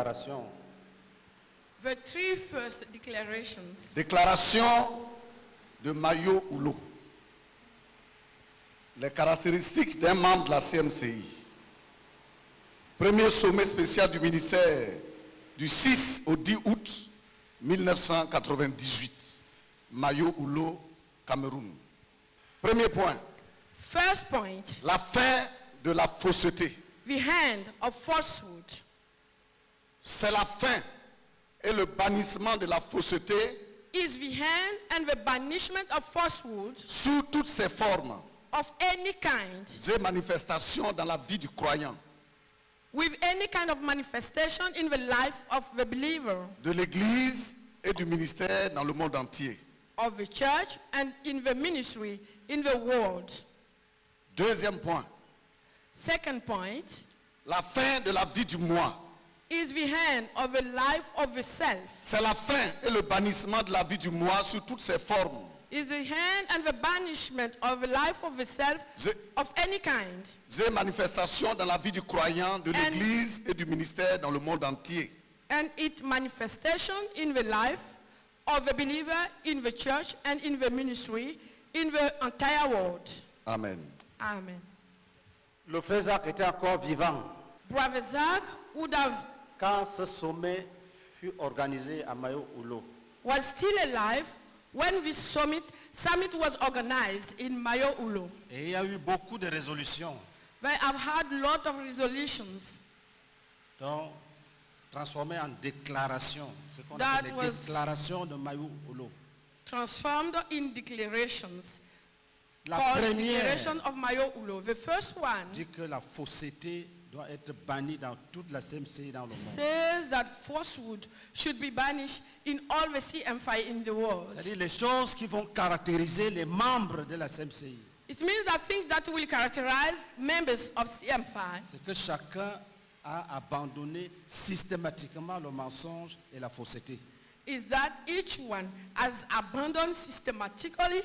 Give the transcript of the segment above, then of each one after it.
déclarations. The three first declarations. Déclaration de Mayo Oulo. Les caractéristiques d'un membre de la CMCI. Premier sommet spécial du ministère du 6 au 10 août 1998. Mayo Oulo, Cameroun. Premier point. First point. La fin de la fausseté. The end of falsehood. C'est la fin et le bannissement de la fausseté Is the end and the banishment of falsehood sous toutes ses formes of any kind, et manifestations dans la vie du croyant, with any kind of manifestation in the life of the believer, de l'Église et du ministère dans le monde entier. of the church and in the ministry in the world. Deuxième point, Second point la fin de la vie du moi. is the end of the life of the self. C'est la fin et le bannissement de la vie du moi sous toutes ses formes. Is the end and the banishment of the life of the self of any kind, Et manifestations dans la vie du croyant, de l'Église et du ministère dans le monde entier. and its manifestation in the life of the believer in the church and in the ministry in the entire world. Amen. Amen. Le frère Zach était encore vivant Brother Zach would have quand ce sommet fut organisé à Mayo Oulo. was still alive when this summit was organized in Mayo Oulo. Et il y a eu beaucoup de résolutions, They have had a lot of resolutions donc transformées en déclarations. Ce qu'on That appelle les was- déclarations de Mayo Oulo. transformed in declarations. La Called première Declaration of Mayo Oulo. The first one dit que la fausseté doit être bannie dans toute la CMCI dans le monde. says that falsehood should be banished in all the CMFI in the world. C'est-à-dire les choses qui vont caractériser les membres de la CMCI. It means that things that will characterize members of CMFI C'est que chacun a abandonné systématiquement le mensonge et la fausseté. is that each one has abandoned systematically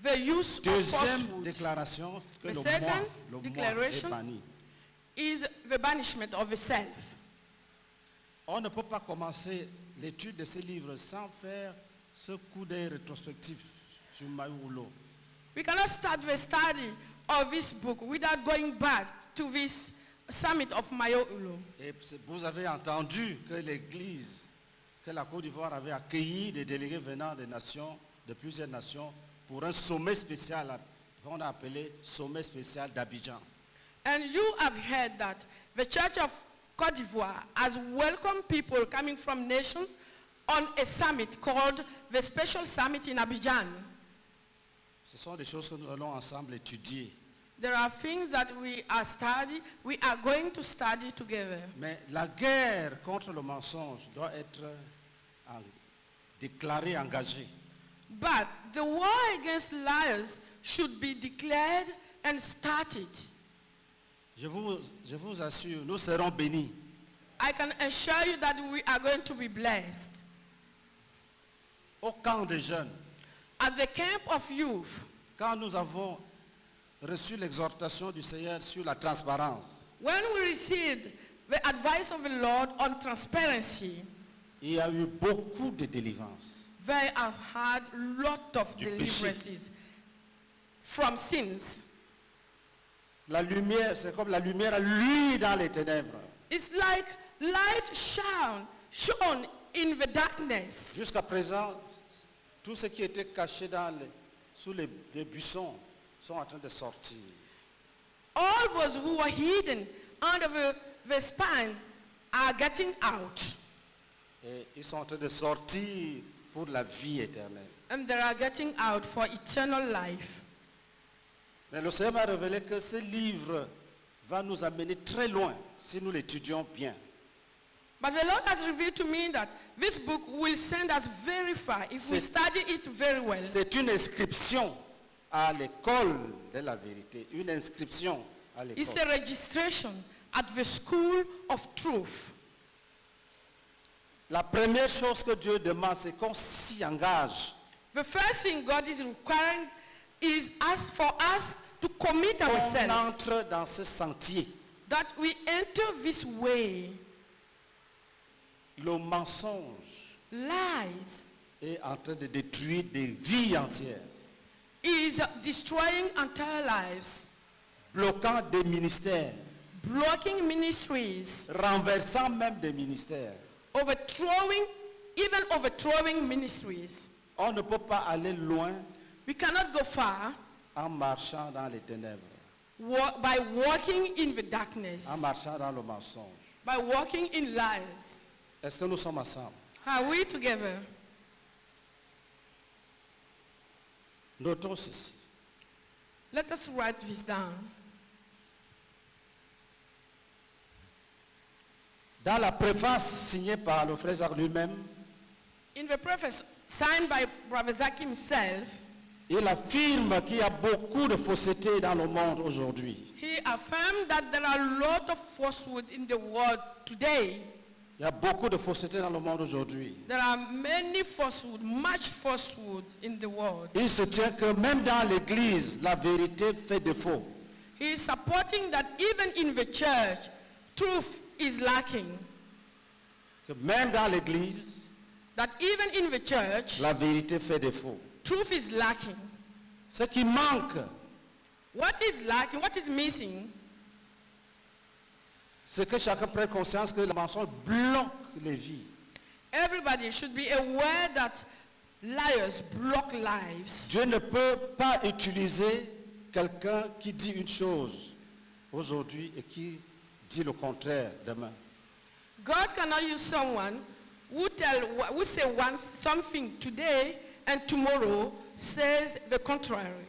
the use of Deuxième falsehood. déclaration, que The le second moi est declaration banni. is the banishment of the self. On ne peut pas commencer l'étude de ces livres sans faire ce coup d'œil rétrospectif sur Mayo Oulo. We cannot start the study of this book without going back to this summit of Mayo Oulo. Et vous avez entendu que l'Église, que la Côte d'Ivoire avait accueilli des délégués venant des nations, de plusieurs nations, pour un sommet spécial qu'on a appelé sommet spécial d'Abidjan. And you have heard that the Church of Côte d'Ivoire has welcomed people coming from nations on a summit called the Special Summit in Abidjan. Ce sont des choses que nous allons ensemble étudier. There are things that we are going to study together. Mais la guerre contre le mensonge doit être déclarée, engagée. But the war against liars should be declared and started. Je vous assure, nous serons bénis. I can assure you that we are going to be blessed. Au camp des jeunes, At the camp of youth, quand nous avons reçu l'exhortation du Seigneur sur la transparence, when we received the advice of the Lord on transparency, il y a eu beaucoup de délivrance. they have had a lot of Du péché. deliverances from sins. La lumière, c'est comme la lumière luit dans les ténèbres. It's like light shone in the darkness. Jusqu'à présent, tout ce qui était caché sous les buissons sont en train de sortir. All those who were hidden under the span are getting out. Et ils sont en train de sortir pour la vie éternelle. And they are getting out for eternal life. Mais le Seigneur m'a révélé que ce livre va nous amener très loin si nous l'étudions bien. But the Lord has revealed to me that this book will send us very far if we study it very well. C'est une inscription à l'école de la vérité. Une inscription à It's l'école. a registration at the school of truth. La première chose que Dieu demande, c'est qu'on s'y engage. The first thing God is requiring is for us to commit On ourselves, entre dans ce sentier. that we enter this way. Le mensonge lies, est en train de détruire des vies entières, is destroying entire lives, bloquant des ministères, blocking ministries, renversant même des ministères. even overthrowing ministries. On ne peut pas aller loin We cannot go far en marchant dans les ténèbres, by walking in the darkness, en marchant dans le mensonge. by walking in lies. Est-ce que nous sommes ensemble? Are we together? Notons ceci. Let us write this down. Dans la préface signée par le frère Zach lui-même, In the preface signed by Brother Zach himself, il affirme qu'il y a beaucoup de fausseté dans le monde aujourd'hui. he affirmed that there are a lot of falsehood in the world today. Il y a beaucoup de fausseté dans le monde aujourd'hui. There are many falsehood, much falsehood in the world. Il se tient que même dans l'église, la vérité fait défaut. He is supporting that even in the church, truth is lacking. Que même dans l'église, That even in the church, la vérité fait défaut. truth is lacking. Ce qui manque, What is lacking, what is missing, c'est que chacun prenne conscience que le mensonge bloque les vies. everybody should be aware that liars block lives. Dieu ne peut pas utiliser quelqu'un qui dit une chose aujourd'hui et qui dit le contraire demain. God cannot use someone who say something today and tomorrow says the contrary.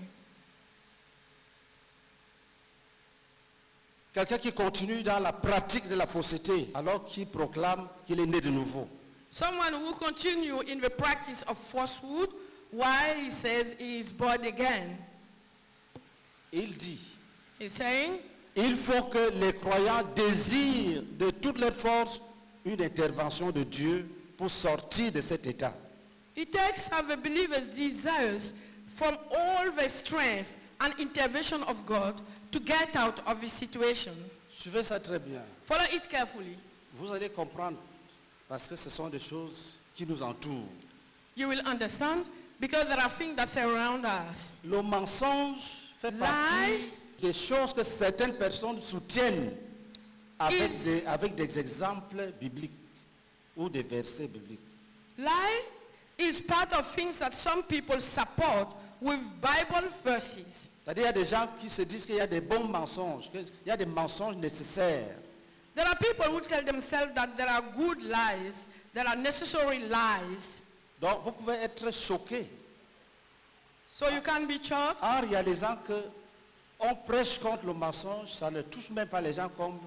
Quelqu'un qui continue dans la pratique de la fausseté alors qu'il proclame qu'il est né de nouveau. Someone who continue in the practice of falsehood while he says he is born again. Il dit, He's saying, il faut que les croyants désirent de toutes leurs forces une intervention de Dieu pour sortir de cet état. it takes the believer's desires from all the strength and intervention of God to get out of the situation. Suivez ça très bien. Follow it carefully. Vous allez comprendre parce que ce sont des choses qui nous entourent. You will understand because there are things that surround us. Le mensonge fait partie des choses que certaines personnes soutiennent avec des exemples bibliques ou des versets bibliques. Lie is part of things that some people support with Bible verses. C'est-à-dire, il y a des gens qui se disent qu'il y a des bons mensonges, qu'il y a des mensonges nécessaires. There are people who tell themselves that there are good lies, there are necessary lies. Donc, vous pouvez être choqué So you can be shocked en réalisant que on prêche contre le mensonge, ça ne touche même pas les gens comme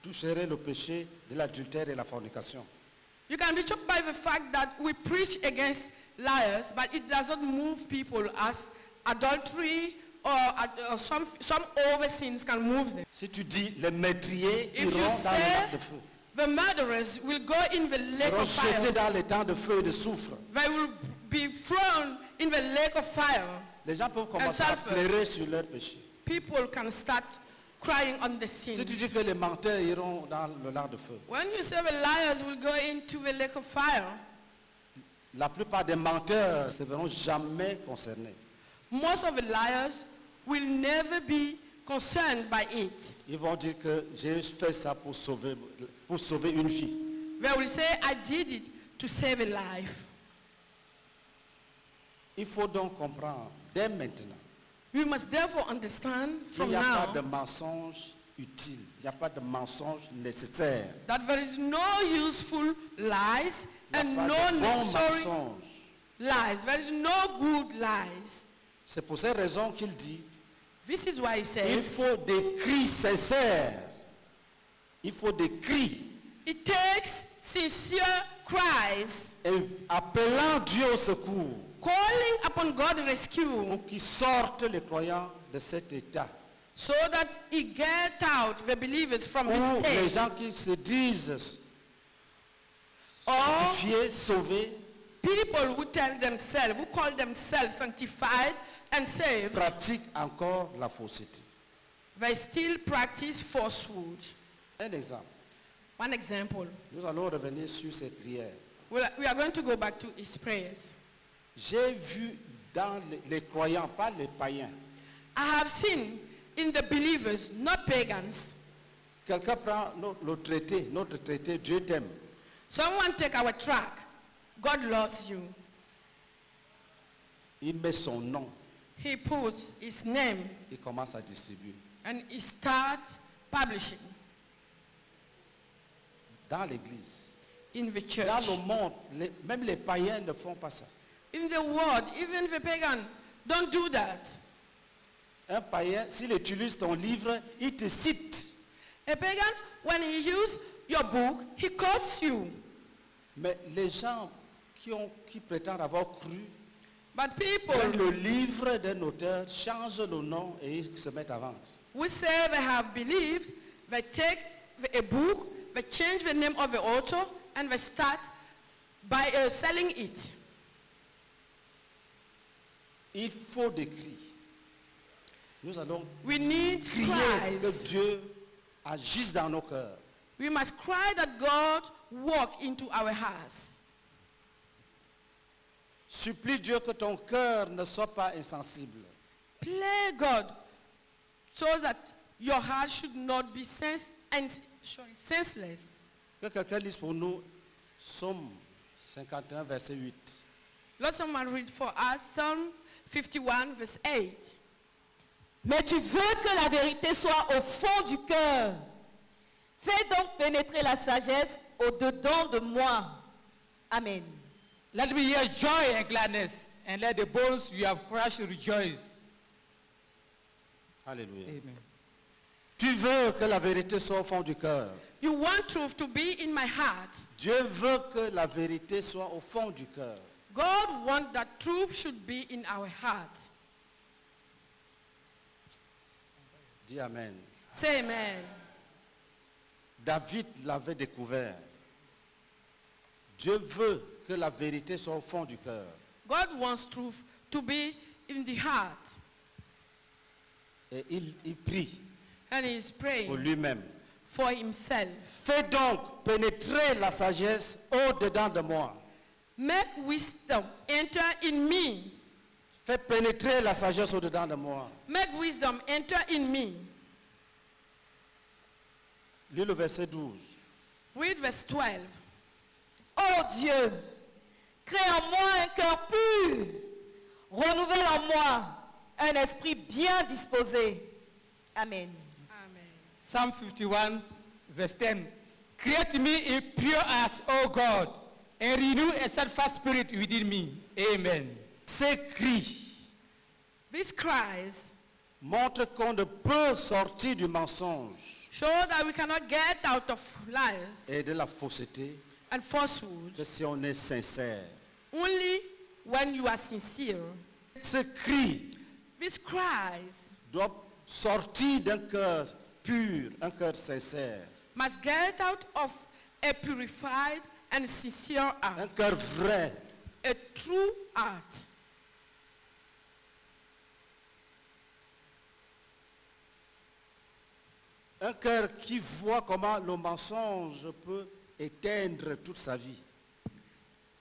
toucherait le péché de l'adultère et la fornication. You can be shocked by the fact that we preach against liars, but it does not move people as adultery or some other sins can move them. Si tu dis les meurtriers If you iront dans le lac de say feu, the murderers will go in the lake seront of fire, jetés dans les temps de feu et de soufre. they will be thrown in the lake of fire. Les gens peuvent commencer à sulfur. pleurer sur leur péché. People can start crying on the Si sins. tu dis que les menteurs iront dans le lac de feu, When you say the liars will go into the lake of fire, la plupart des menteurs ne se verront jamais concernés. most of the liars will never be concerned by it. Ils vont dire que j'ai fait ça pour sauver une vie. They will say, I did it to save a life. Il faut donc comprendre dès maintenant We must therefore understand qu'il from n'y a pas de now mensonge utile, il n'y a pas de mensonge nécessaire, that there is no useful lies il and n'y a no pas de bons necessary mensonges. lies. There is no good lies. C'est pour ces raisons qu'il dit, This is why he il says, faut des cris sincères. Il faut des cris it takes sincere cries, appelant Dieu au secours calling upon God rescue, pour qu'ils sortent les croyants de cet état. so that he get out the believers from Ou this les state. gens qui se disent Or sanctifiés, sauvés, people who tell themselves, who call themselves sanctified and saved, pratiquent encore la fausseté. they still practice falsehood. Un exemple. One example. Nous allons revenir sur ces prières. We are going to go back to his prayers. J'ai vu dans les croyants, pas les païens, I have seen in the believers, not pagans, quelqu'un prend notre traité, Dieu t'aime. someone take our track, God loves you. Il met son nom, He puts his name il commence à distribuer. and he starts publishing Dans l'église. in the church. Dans le monde, même les païens ne font pas ça. In the world, even the pagan don't do that. Un païen, s'il utilise ton livre, il te cite. A pagan, when he uses your book, he quotes you. Mais les gens qui prétendent avoir cru, But people prennent le livre d'un auteur, changent le nom et ils se mettent à vendre. who say they have believed, they take a book, they change the name of the author, and they start by selling it. Il faut des cris. Nous allons We need crier cries. que Dieu agisse dans nos cœurs. We must cry that God walk into our hearts. Supplie Dieu que ton cœur ne soit pas insensible. Play God so that your heart should not be senseless. Que quelqu'un lise pour nous Psaume 51, verset 8. Let someone read for us Psalm 51, verse 8. Mais tu veux que la vérité soit au fond du cœur. Fais donc pénétrer la sagesse au-dedans de moi. Amen. Let me hear joy and gladness, and let the bones you have crushed rejoice. Alléluia. Amen. Tu veux que la vérité soit au fond du cœur. You want truth to be in my heart. Dieu veut que la vérité soit au fond du cœur. God wants that truth should be in our heart. Dis Amen. Say amen. David l'avait découvert. Dieu veut que la vérité soit au fond du cœur. God wants truth to be in the heart. Et il prie And he is pour praying lui-même. for himself. Fais donc pénétrer la sagesse au-dedans de moi. Make wisdom enter in me. Fais pénétrer la sagesse au-dedans de moi. Make wisdom enter in me. Lis le verset 12. Read verse 12. Ô Dieu, crée en moi un cœur pur. Renouvelle en moi un esprit bien disposé. Amen. Amen. Psalm 51, verse 10. Create me a pure heart, O God, and renew a steadfast spirit within me. Amen. Ces cris These cries montrent qu'on ne peut sortir du mensonge show that we cannot get out of lies et de la fausseté and falsehoods que si on est sincère. only when you are sincere. Ces cris These cries doivent sortir d'un cœur pur, un cœur sincère, must get out of a purified and sincere un heart, cœur vrai. a true heart. Un cœur qui voit comment le mensonge peut éteindre toute sa vie.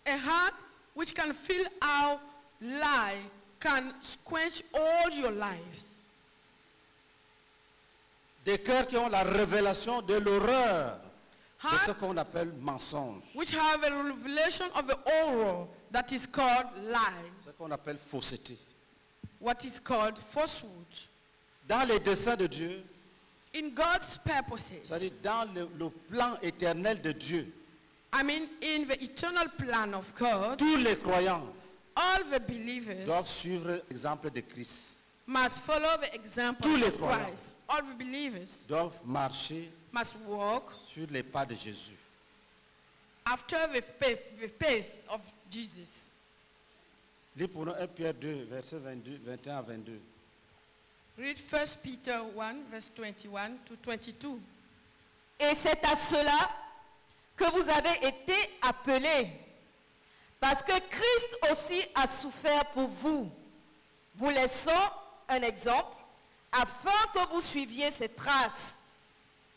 A heart which can feel how lie can quench all your lives. Des cœurs qui ont la révélation de l'horreur de ce Heart qu'on appelle mensonge, which have a revelation of the horror that is called lie, ce qu'on appelle fausseté. what is called falsehood. Dans les desseins de Dieu, In God's purposes, c'est-à-dire dans le plan éternel de Dieu, I mean in the eternal plan of God, tous les croyants all the believers doivent suivre l'exemple de Christ, must follow the example Tous les of croyants. Christ. All the believers doivent marcher must walk sur les pas de Jésus. after the path of Jesus. Lis pour nous 1 Pierre 2, versets 21 à 22. Read 1 Peter 1, verse 21 to 22. Et c'est à cela que vous avez été appelés. Parce que Christ aussi a souffert pour vous, vous laissant un exemple, afin que vous suiviez ses traces.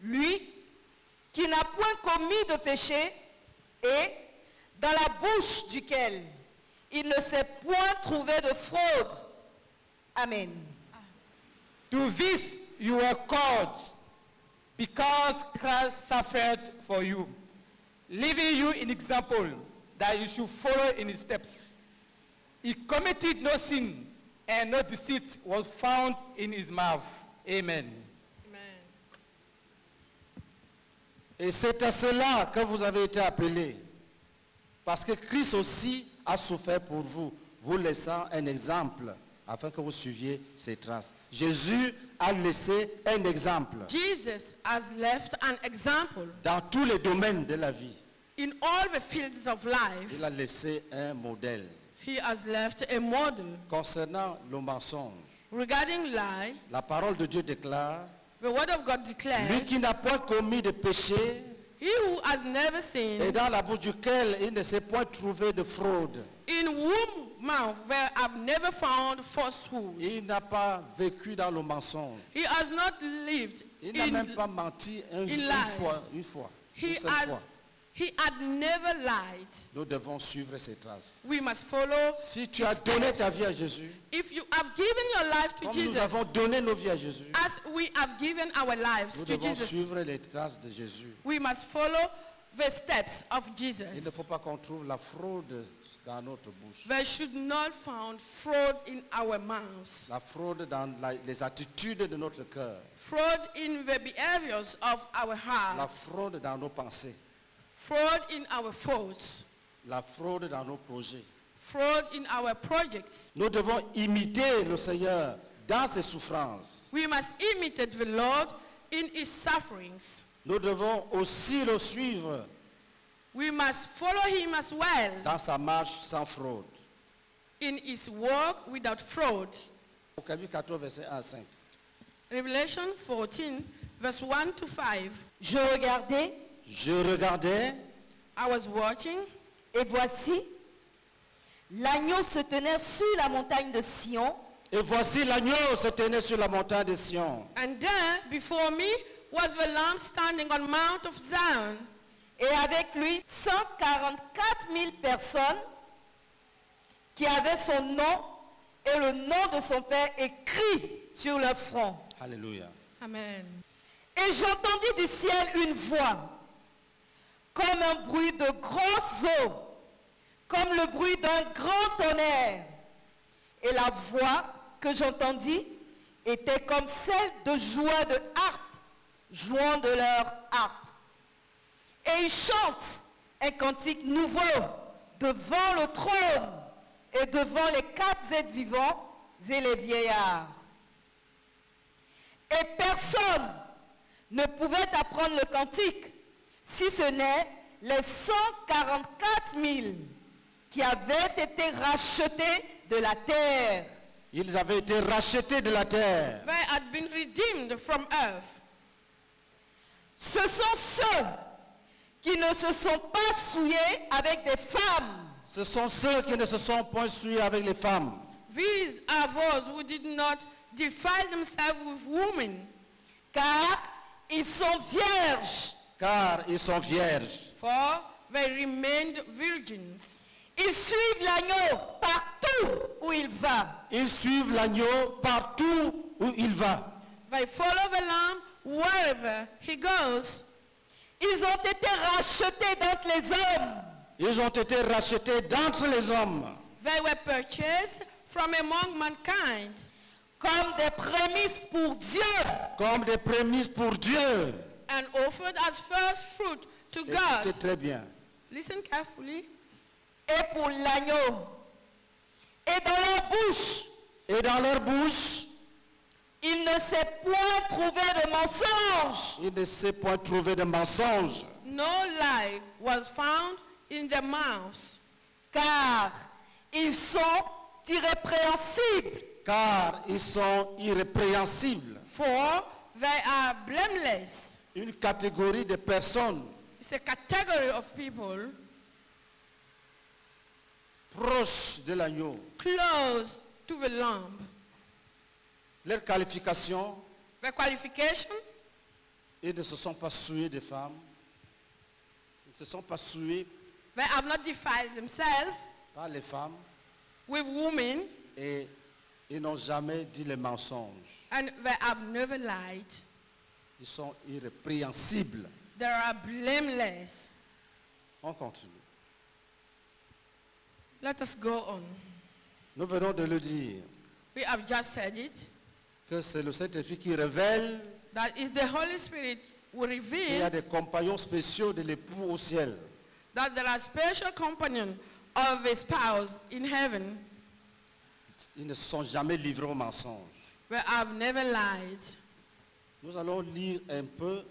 Lui qui n'a point commis de péché et dans la bouche duquel il ne s'est point trouvé de fraude. Amen. To this you were called, because Christ suffered for you, leaving you an example that you should follow in his steps. He committed no sin, and no deceit was found in his mouth. Amen. Et c'est à cela que vous avez été appelés. Parce que Christ aussi a souffert pour vous, vous laissant un exemple afin que vous suiviez ses traces. Jésus a laissé un exemple Jesus has left an example dans tous les domaines de la vie. in all the fields of life. Il a laissé un modèle He has left a model concernant le mensonge. regarding lie. La parole de Dieu déclare, The word of God lui declares, qui n'a point commis de péché he who has never et sinned, dans la bouche duquel il ne s'est point trouvé de fraude. in whom mouth where I've never found falsehood. Il n'a pas vécu dans le mensonge. He has not lived Il n'a in même pas menti une lies. fois, une he seule fois. had never lied. Nous devons suivre ses traces. We must follow Si tu his as donné steps. ta vie à Jésus, If you have given your life to comme nous Jesus, avons donné nos vies à Jésus, as we have given our lives nous to devons Jesus, suivre les traces de Jésus. we must follow the steps of Il ne Jesus. faut pas qu'on trouve la fraude dans notre bouche. There should not found fraud in our mouths, La fraude dans les attitudes de notre cœur. fraud in the behaviors of our La heart, fraude dans nos pensées. fraud in our thoughts, La fraude dans nos projets. fraud in our projects. Nous devons imiter le Seigneur dans ses souffrances. We must imitate the Lord in his sufferings. Nous devons aussi le suivre We must follow him as well dans sa marche sans fraude. in his work without fraud. Apocalypse 14, verset 1 à 5. Revelation 14, verse 1 to 5. Je regardais, Je regardais, I was watching, et voici, l'agneau se tenait sur la montagne de Sion, et voici l'agneau se tenait sur la montagne de Sion. and there before me was the Lamb standing on Mount of Zion, et avec lui 144 000 personnes qui avaient son nom et le nom de son Père écrit sur leur front. Alléluia. Amen. Et j'entendis du ciel une voix, comme un bruit de grosses eaux, comme le bruit d'un grand tonnerre. Et la voix que j'entendis était comme celle de joueurs de harpe, jouant de leur harpe. Et ils chantent un cantique nouveau devant le trône et devant les quatre êtres vivants et les vieillards. Et personne ne pouvait apprendre le cantique, si ce n'est les 144 000 qui avaient été rachetés de la terre. Ils avaient été rachetés de la terre. They had been redeemed from earth. Ce sont ceux qui ne se sont pas souillés avec des femmes, Ce sont ceux qui ne se sont point souillés avec les femmes. These are those who did not defile themselves with women, car ils sont vierges. Car ils sont vierges. for they remained virgins. Ils suivent l'agneau partout où il va. Ils suivent l'agneau partout où il va. They follow the Lamb wherever he goes. Ils ont été rachetés d'entre les hommes. Ils ont été rachetés d'entre les hommes. They were purchased from among mankind Comme des prémices pour Dieu. Comme des prémices pour Dieu. and offered as first fruit to Écoutez God. très bien. Listen carefully. Et pour l'agneau. Et dans leur bouche, Et dans leur bouche, il ne s'est point trouvé de mensonge. il ne s'est point trouvé de mensonge. No lie was found in their mouths, Car ils sont irrépréhensibles. Car ils sont irrépréhensibles. for they are blameless. Une catégorie de personnes It's a category of people proches de l'agneau. close to the Lamb. Leur qualification, The qualification, ils ne se sont pas souillés des femmes. ne se sont pas souillés they have not defiled themselves par les femmes with women, et ils n'ont jamais dit les mensonges. and they have never lied. Ils sont irrépréhensibles. They are blameless. On continue. Let us go on. Nous venons de le dire, We have just said it. que c'est le Saint-Esprit qui révèle That is the Holy Spirit who qu'il y a reveals des compagnons spéciaux de l'époux au ciel. that there are special companions of a spouse in heaven. Ils ne se sont jamais livrés au mensonge. They have never lied. Nous allons lire un peu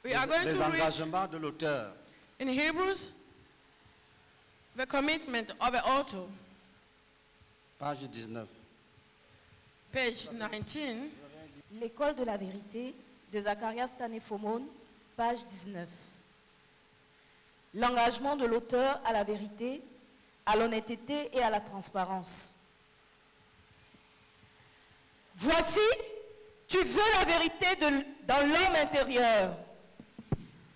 We are going les to read engagements de l'auteur. in Hebrews the commitment of the author, Page 19. page 19. L'école de la vérité de Zacharias Tanéphomone, page 19. L'engagement de l'auteur à la vérité, à l'honnêteté et à la transparence. Voici, tu veux la vérité dans l'homme intérieur,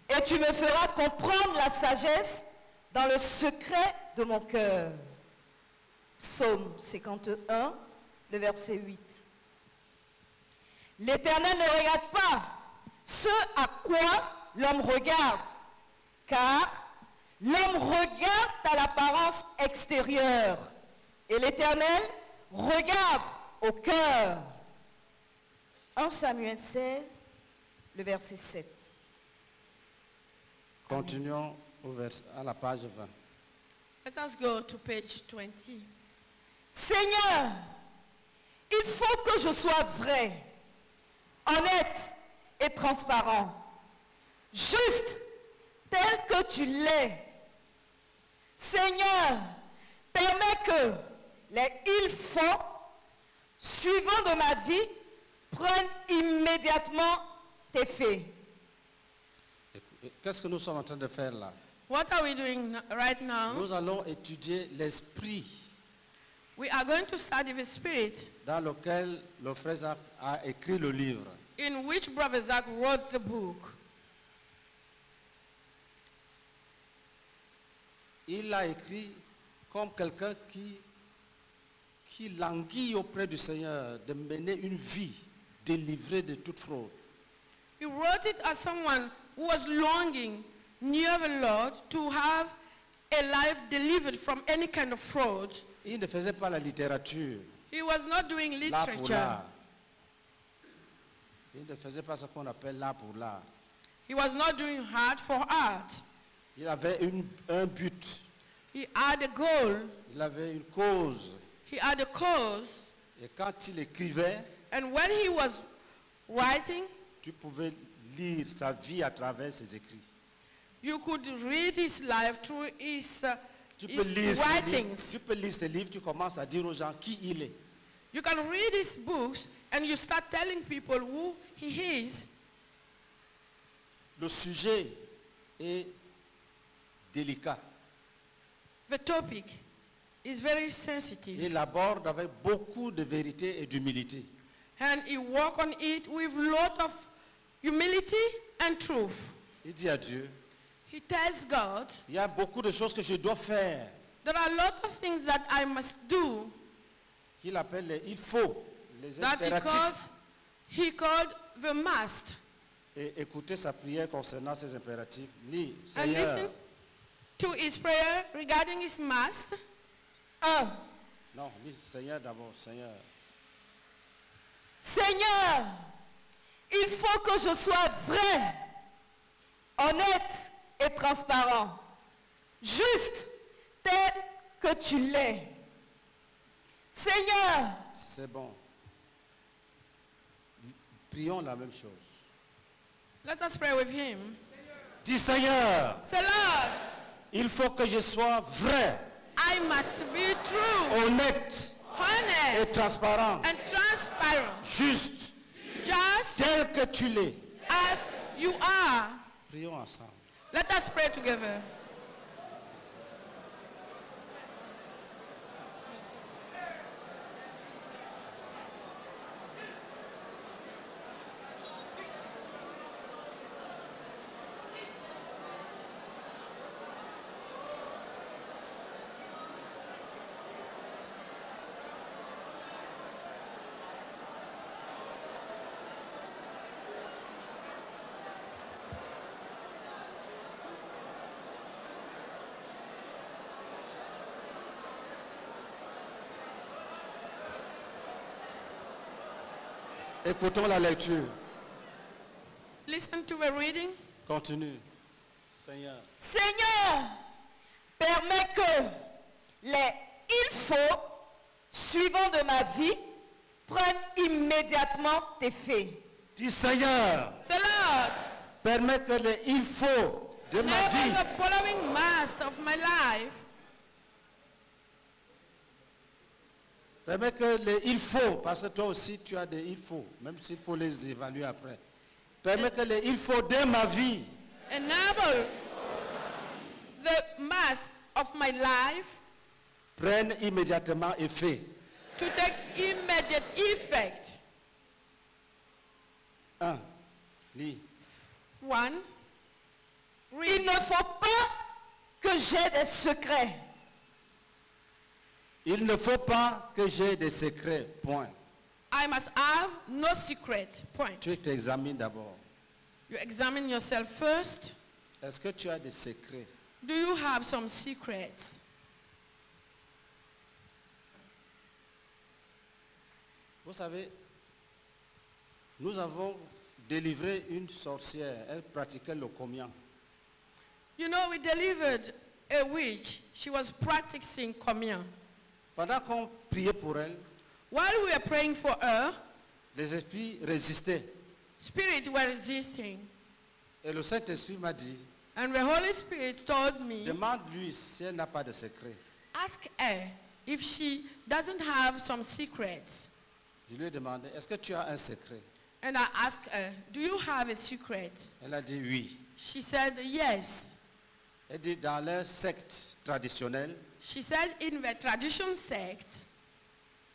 et tu me feras comprendre la sagesse dans le secret de mon cœur. Psaume 51, le verset 8. L'Éternel ne regarde pas ce à quoi l'homme regarde, car l'homme regarde à l'apparence extérieure, et l'Éternel regarde au cœur. 1 Samuel 16, le verset 7. Continuons à la page 20. Let us go to page 20. Seigneur, il faut que je sois vrai, honnête et transparent, juste tel que tu l'es. Seigneur, permets que les il faut suivants de ma vie prennent immédiatement tes faits. Qu'est-ce que nous sommes en train de faire là? What are we doing right now? Nous allons étudier l'esprit We are going to study the spirit dans lequel le frère Zach a écrit le livre. in which Brother Zach wrote the book. Il l'a écrit comme quelqu'un qui languit auprès du Seigneur de mener une vie délivrée de toute fraude. He wrote it as someone who was longing near the Lord to have a life delivered from any kind of fraud. Il ne faisait pas la littérature, He was not doing l'art pour literature. l'art. Il ne faisait pas ce qu'on appelle l'art pour l'art. He was not doing art for art. Il avait un but, He had a goal. il avait une cause. He had a cause. Et quand il écrivait, And when he was writing, tu pouvais lire sa vie à travers ses écrits. you could read his life through his Tu peux lire ses livres, writings. tu peux lire ses livres, tu commences à dire aux gens qui il est. You can read his books and you start telling people who he is. Le sujet est délicat. The topic is very sensitive. Il aborde avec beaucoup de vérité et d'humilité. And he work on it with lot of humility and truth. Il dit à Dieu, He tells God, il y a beaucoup de choses que je dois faire, there are a lot of things that I must do qu'il appelle les il faut, les that impératifs. he called the must. Et écoutez sa prière concernant ces impératifs. Lis, And Seigneur. listen to his prayer regarding his must. 1. Non, lis Seigneur d'abord, Seigneur. Seigneur, il faut que je sois vrai, honnête et transparent, juste tel que tu l'es. Seigneur, C'est bon. Prions la même chose. Let us pray with him. Dis Seigneur, Say, Lord, il faut que je sois vrai, I must be true, honnête et honest, transparent, and transparent, juste, just tel que tu l'es. as you are. Prions ensemble. Let us pray together. Écoutons la lecture. Listen to the reading. Continue. Seigneur. Seigneur, permets que les il faut suivants de ma vie prennent immédiatement effet. Dis Seigneur, Say, Lord, permets que les il faut de ma vie never the following must of my life. permets que les il faut, parce que toi aussi tu as des il faut, même s'il faut les évaluer après. Permets que les il faut de ma vie Enable the must of my life prennent immédiatement effet. to take immediate effect. 1. Lis. 1. Il ne faut pas que j'ai des secrets. Il ne faut pas que j'ai des secrets. Point. I must have no secret. Point. Tu t'examines d'abord. You examine yourself first. Est-ce que tu as des secrets? Do you have some secrets? Vous savez, nous avons délivré une sorcière. Elle pratiquait le communion. You know, we delivered a witch. She was practicing communion. Pendant qu'on priait pour elle, While we were praying for her, les esprits résistaient. spirits were resisting. Et le Saint-Esprit m'a dit, And the Holy Spirit told me, demande-lui si elle n'a pas de secret. ask her if she doesn't have some secrets. Je lui ai demandé, est-ce que tu as un secret? And I asked her, do you have a secret? Elle a dit oui. She said, yes. Elle dit, dans leur secte traditionnelle, She said, in the tradition sect,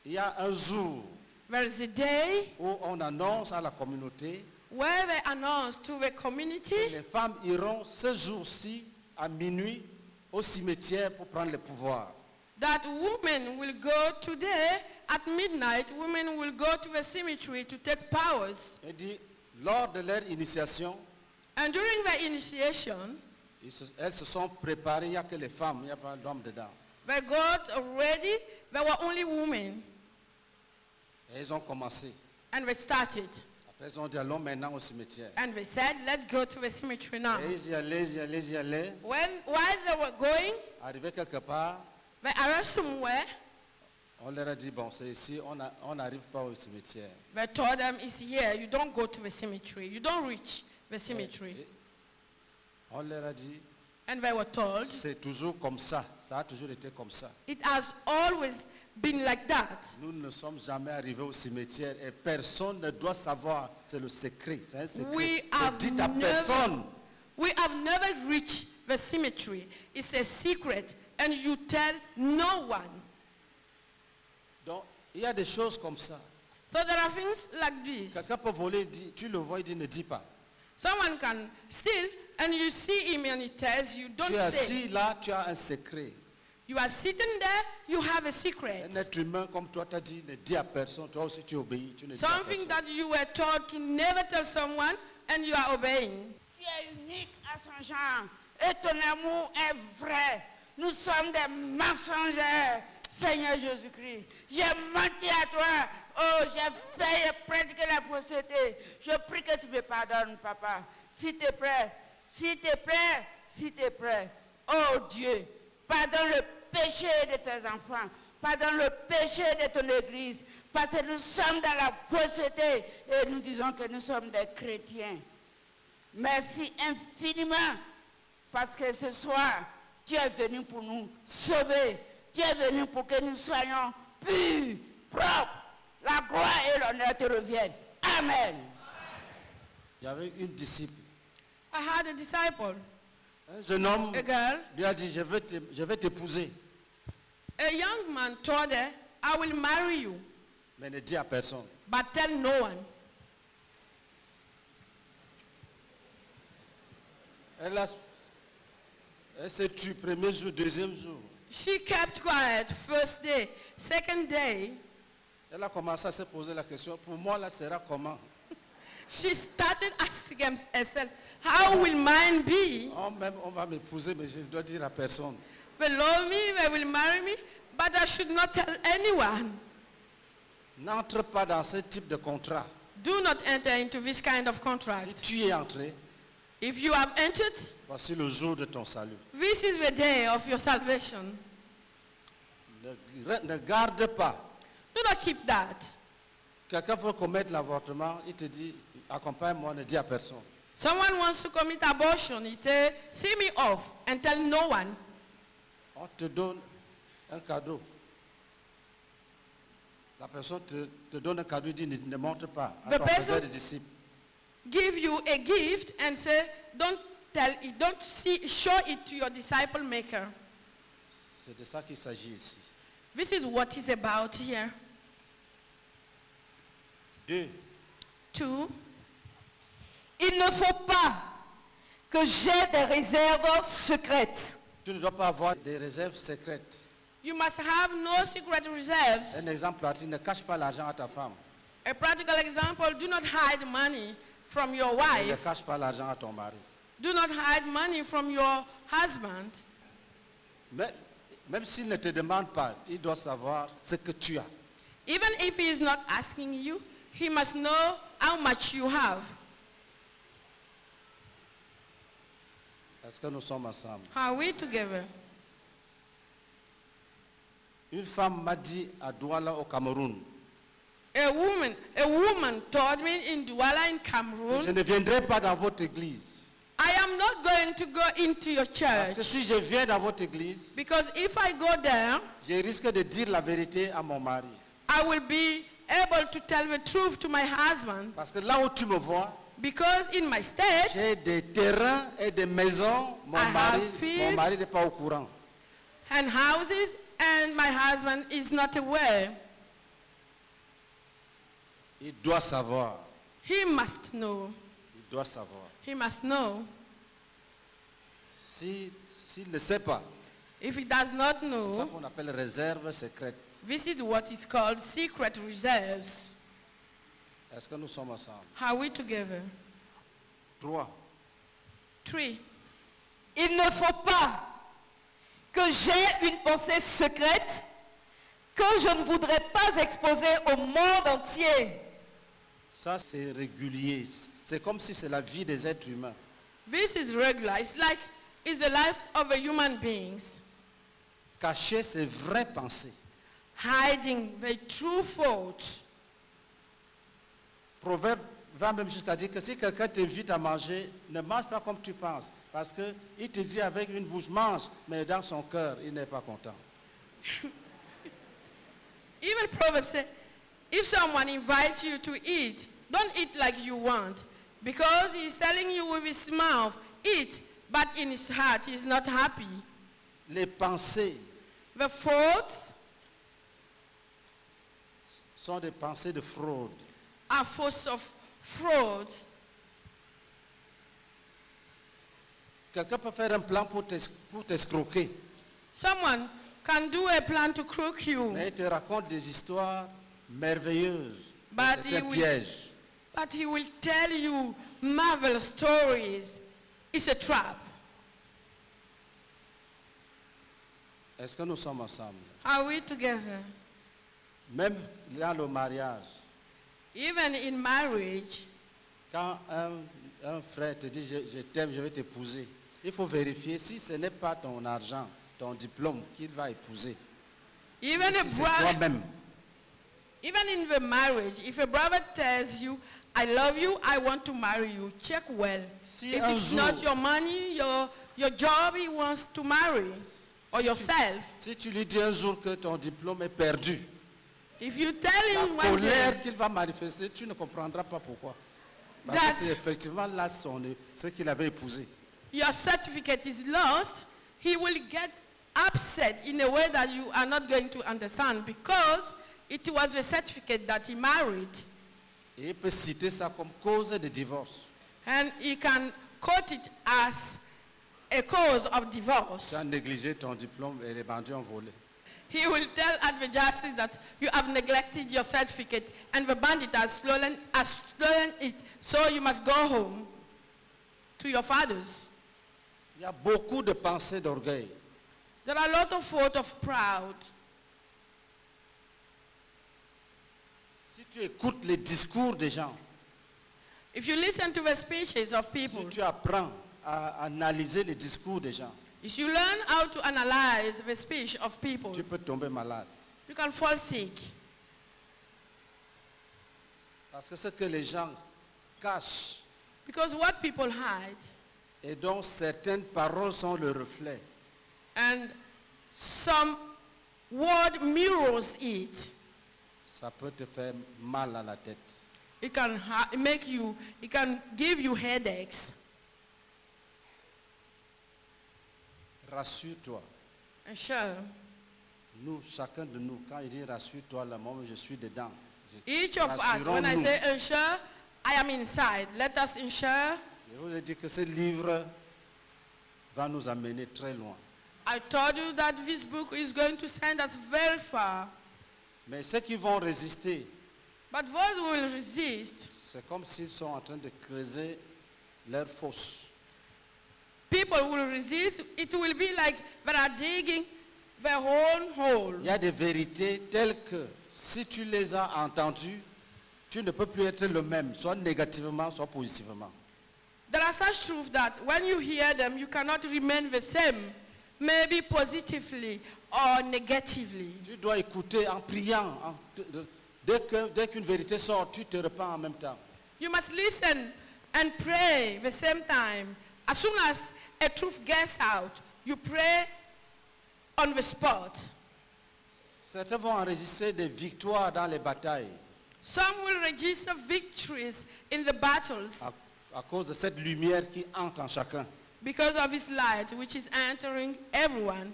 il y a un jour there is a day où on annonce à la communauté where they announce to the que community les femmes iront ce jour-ci à minuit au cimetière pour prendre le pouvoir. that women will go today at midnight, women will go to the cemetery to take powers. Elle dit, lors de leur initiation, And during the initiation, elles se sont préparées, il n'y a que les femmes, il n'y a pas d'hommes dedans. they got ready, there were only women. Et ils ont commencé. And they started. Après, ils ont dit, allons maintenant au cimetière. And they said, let's go to the cemetery now. Et ils y allaient, ils y allaient, ils y allaient. While they were going, Arrivés quelque part, they arrived somewhere. on leur a dit, bon, c'est ici, on n'arrive pas au cimetière. They told them, it's here. You don't go to the cemetery. You don't reach the cemetery. Et on leur a dit, And they were told, c'est toujours comme ça, ça a toujours été comme ça. it has always been like that. Nous ne sommes jamais arrivés au cimetière et personne ne doit savoir, c'est le secret, c'est un secret. We Ne have dites à never- personne. We have never reached the cemetery. It's a secret, and you tell no one. Donc, il y a des choses comme ça. So there are things like this. Quelqu'un peut voler, tu le vois, il dit ne dis pas. Someone can steal, and you see him, and he tells you, don't Tu es say. assis là, tu as un secret. You are sitting there, you have a secret. Un être humain comme toi t'a dit ne dis à personne, toi aussi tu obéis, tu ne dis à Something personne. that you were told to never tell someone, and you are obeying. Tu es unique à son genre et ton amour est vrai. Nous sommes des mensongers, Seigneur Jésus-Christ. J'ai menti à toi. Oh, j'ai fait pratiquer la fausseté. Je prie que tu me pardonnes, papa. S'il te plaît, s'il te plaît, s'il te plaît. Oh Dieu, pardonne le péché de tes enfants. Pardonne le péché de ton église. Parce que nous sommes dans la fausseté et nous disons que nous sommes des chrétiens. Merci infiniment parce que ce soir, tu es venu pour nous sauver. Tu es venu pour que nous soyons purs, propres. La gloire et l'honneur te reviennent. Amen. J'avais une disciple. I had a disciple, Un jeune homme a girl. lui a dit, je vais t'épouser, A young man told her, I will marry you, mais ne dis à personne. but tell no one. Elle s'est tue premier jour, deuxième jour. She kept quiet first day. Second day, Elle a commencé à se poser la question, pour moi là sera comment? she started asking herself, how will mine be? On va m'épouser, mais je dois dire à personne. They love me, they will marry me, but I should not tell anyone. N'entre pas dans ce type de contrat. Do not enter into this kind of Si contract. tu y es entré, If you have entered, voici le jour de ton salut. this is the day of your salvation. Ne garde pas. Do not keep that. Quelqu'un veut commettre l'avortement, il te dit, accompagne-moi, ne dis à personne. Someone wants to commit abortion. He say, see me off and tell no one. On te donne un cadeau. La personne te donne un cadeau, il dit, ne montre pas à The ton person- frère et disciple. Give you a gift and say, don't tell it, don't show it to your disciple maker. C'est de ça qu'il s'agit ici. This is what is about here. 2. 2. Il ne faut pas que j'ai des réserves secrètes. Tu ne dois pas avoir des réserves secrètes. You must have no secret reserves. Un exemple pratique, ne cache pas l'argent à ta femme. A practical example, do not hide money from your Ne wife. cache pas l'argent à ton mari. Do not hide money from your husband. Mais, même s'il ne te demande pas, il doit savoir ce que tu as. Even if he is not asking you, he must know how much you have. Est-ce que nous sommes ensemble? Are we together? Une femme m'a dit à Douala au Cameroun, A woman told me in Douala in Cameroon, je ne viendrai pas dans votre église. I am not going to go into your Parce que church si je viens dans votre église, because if I go there, je risque de dire la vérité à mon mari. I will be able to tell the truth to my husband Parce que là où tu me vois, because in my state, j'ai des terrains et des maisons. I have fields. Mon mari n'est pas au courant. and houses, and my husband is not aware. Il doit savoir. He must know. Il doit savoir. He must know. S'il ne sait pas, If he does not c'est ça know, qu'on appelle réserve secrète. this is what is called secret reserves. Est-ce que nous sommes ensemble? Are we together? 3. 3. Il ne faut pas que j'ai une pensée secrète que je ne voudrais pas exposer au monde entier. Ça, c'est régulier. C'est comme si c'est la vie des êtres humains. This is regular. It's like it's the life of a human beings. Cacher ses vraies pensées. Hiding the true thoughts. Proverbe va même jusqu'à dire que si quelqu'un t'invite à manger, ne mange pas comme tu penses. Parce qu'il te dit avec une bouche, mange, mais dans son cœur, il n'est pas content. Even Proverbs say, if someone invites you to eat, don't eat like you want. Because he's telling you with his mouth, eat, but in his heart he's not happy. Les pensées The thoughts sont des pensées de fraude. are thoughts of fraud. Quelqu'un peut faire un plan pour t'escroquer, Someone can do a plan to crook you, mais il te raconte des histoires merveilleuses. But C'est un he will- piège. but he will tell you marvelous stories. It's a trap. Est-ce que nous sommes ensemble? Are we together? Même dans le mariage, Even in marriage, quand un frère te dit je t'aime, je vais t'épouser, il faut vérifier si ce n'est pas ton argent, ton diplôme qu'il va épouser. even a Si c'est brother, toi-même. even in the marriage, if a brother tells you, I love you, I want to marry you, check well. Si If un it's jour- not your money, your job, he wants to marry, or yourself. Si tu lui dis un jour que ton diplôme est perdu, If you tell la him one day colère qu'il va manifester, tu ne comprendras pas pourquoi. Parce That- que c'est effectivement là ce qu'il avait épousé. your certificate is lost, he will get upset in a way that you are not going to understand because it was the certificate that he married. Et il peut citer ça comme cause de divorce. And he can quote it as a cause of divorce. Tu as négligé ton diplôme et les bandits ont volé. He will tell at the justice that you have neglected your certificate and the bandit has stolen it, so you must go home to your fathers. Il y a beaucoup de pensées d'orgueil. There are a lot of thoughts of proud. Si tu écoutes les discours des gens, If you listen to the speeches of Si people, tu apprends à analyser les discours des gens, if you learn how to analyze the speech of people, tu peux tomber malade. you can fall sick. Parce que ce que les gens cachent Because what people hide, et dont certaines paroles sont le reflet, and some word mirrors it, ça peut te faire mal à la tête. it can it can give you headaches. Rassure-toi. And sure, Nous, chacun de nous, quand il dit rassure-toi, là, moi je suis dedans. each of us, when I Rassurons-nous. say ensure, I am inside. Let us ensure. Je vous ai dit que ce livre va nous amener très loin. I told you that this book is going to send us very far. Mais ceux qui vont résister, But those who will resist, c'est comme s'ils sont en train de creuser leur fosse. people will resist. It will be like they are digging their own hole. Il y a des vérités telles que si tu les as entendues, tu ne peux plus être le même, soit négativement, soit positivement. There are such truths that when you hear them, you cannot remain the same, maybe positively or negatively. Tu dois écouter en priant. Dès qu'une vérité sort, tu te repens en même temps. You must listen and pray the same time. As soon as a truth gets out, you pray on the spot. Certains vont enregistrer des victoires dans les batailles Some will register victories in the battles à cause de cette lumière qui entre en chacun. because of his light, which is entering everyone.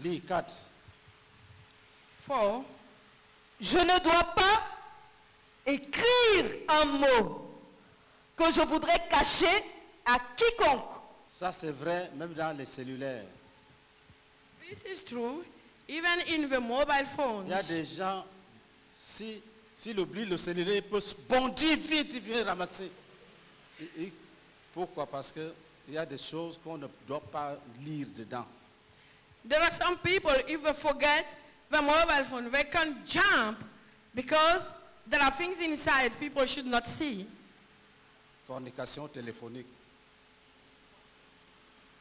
Lis 4. 4. Je ne dois pas écrire un mot que je voudrais cacher à quiconque. Ça, c'est vrai, même dans les cellulaires. This is true, even in the mobile phones. Il y a des gens, s'il oublie le cellulaire, il peut se bondir vite, il vient ramasser. Pourquoi? Parce qu'il y a des choses qu'on ne doit pas lire dedans. There are some people, if they forget the mobile phone, they can jump because there are things inside people should not see. Fornication téléphonique.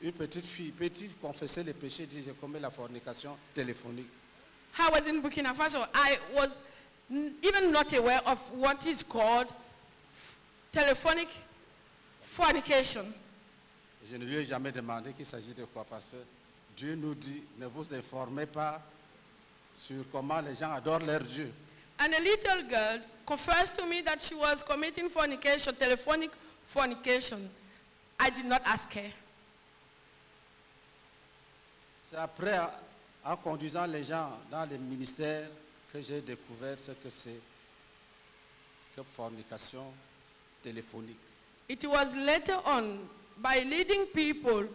Une petite fille confessait les péchés, dit j'ai commis la fornication téléphonique. I was in Burkina Faso. I was even not aware of what is called telephonic fornication. Je ne lui ai jamais demandé qu'il s'agit de quoi, parce que Dieu nous dit, ne vous informez pas sur comment les gens adorent leur Dieu. And a little girl confessed to me that she was committing fornication, telephonic fornication. I did not ask her. C'est après, en conduisant les gens dans les ministères, que j'ai découvert ce que c'est que fornication téléphonique. It was later on, by leading people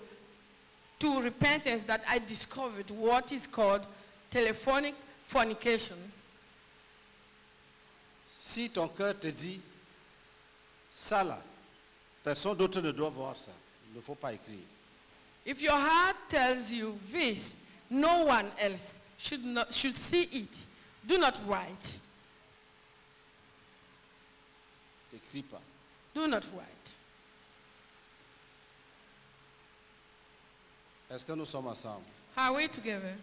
to repentance, that I discovered what is called telephonic fornication. Si ton cœur te dit, ça là, personne d'autre ne doit voir ça, il ne faut pas écrire. If your heart tells you this, no one else should see it. Do not write. Écris pas. Do not write. Est-ce que nous sommes ensemble? Are we together?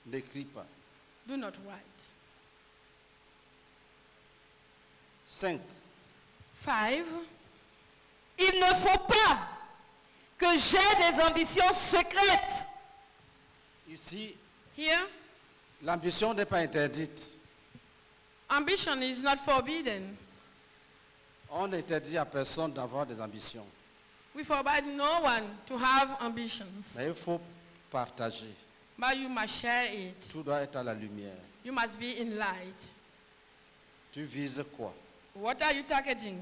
N'écris pas. Do not write. 5. 5. Il ne faut pas que j'ai des ambitions secrètes. Ici, Here, l'ambition n'est pas interdite. ambition is not forbidden. On n'interdit à personne d'avoir des ambitions. We forbid no one to have ambitions. Mais il faut partager. But you must share it. Tout doit être à la lumière. You must be in light. Tu vises quoi? What are you targeting?